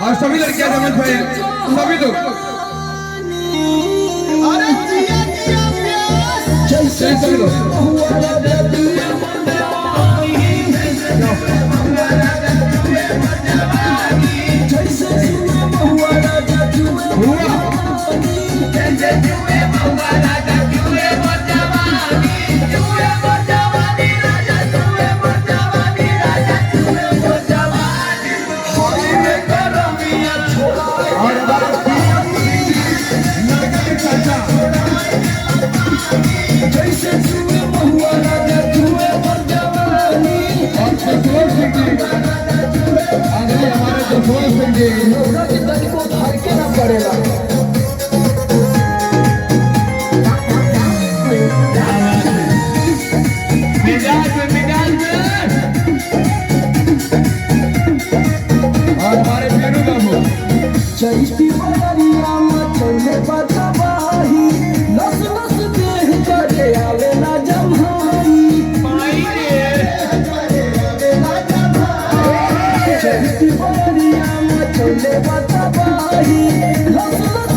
और सभी लड़कियां जमन भाई सभी लोग अरे जिया जिया प्यास जैसे सभी लोग चैती बदरिया मचौले बदबाही नस नस देह करे आवे ना जम्हाई चैती बदरिया मचौले बदबाही नस नस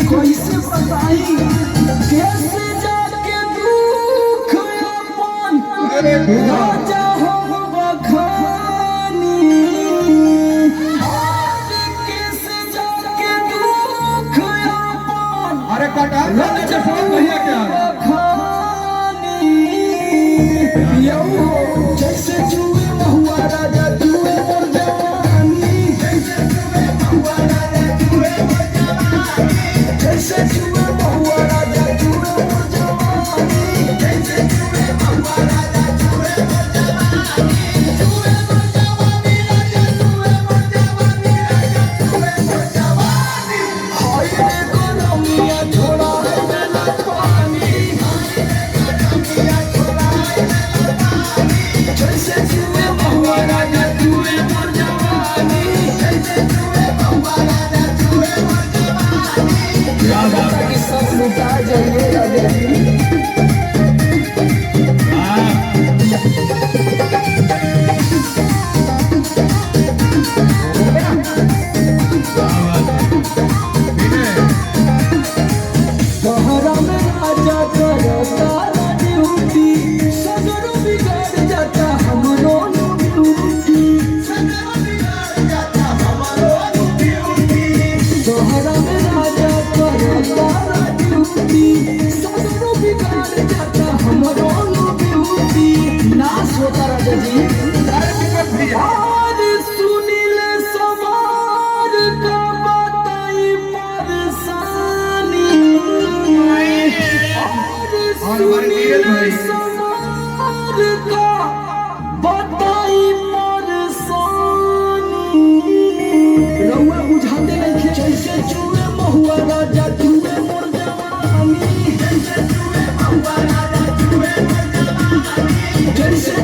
कैसे बताई कैसे जाके दुख अपन राजा हो बखानी अरे कटा नीचे फोन नहीं है क्या जैसे जुए महुआ राजा जुए मोर जवानी जैसे जुए महुआ राजा जुए मोर जवानी जैसे जुए महुआ राजा जुए मोर जवानी जैसे जुए महुआ राजा जुए मोर जवानी जुए मोर जवानी राजा जुए मोर जवानी राजा जुए मोर जवानी हाय रे गोरमिया छोड़ा है मेला पानी हाय रे गोरमिया छोड़ा है मेला पानी जैसे जुए महुआ राजा जुए मोर जवानी जैसे जुए महुआ राजा जुए मोर जवानी क्या बात है सब लुटा जाइए राजा गहरा में राजा करता ड्यूटी सगरो बिगड़ जाता हमरो ड्यूटी सगरो बिगड़ जाता हमरो ड्यूटी गहरा में राजा करता ड्यूटी सगरो बिगड़ जाता हमरो ड्यूटी नाश होता राजा जी और सुनील समार का बताई परेशानी सुनील समार का बताई परेशानी रउआ बुझाते नहीं जैसे जुए महुआ राजा जुए मोर जवानी जैसे जुए महुआ राजा जुए मोर जवानी जैसे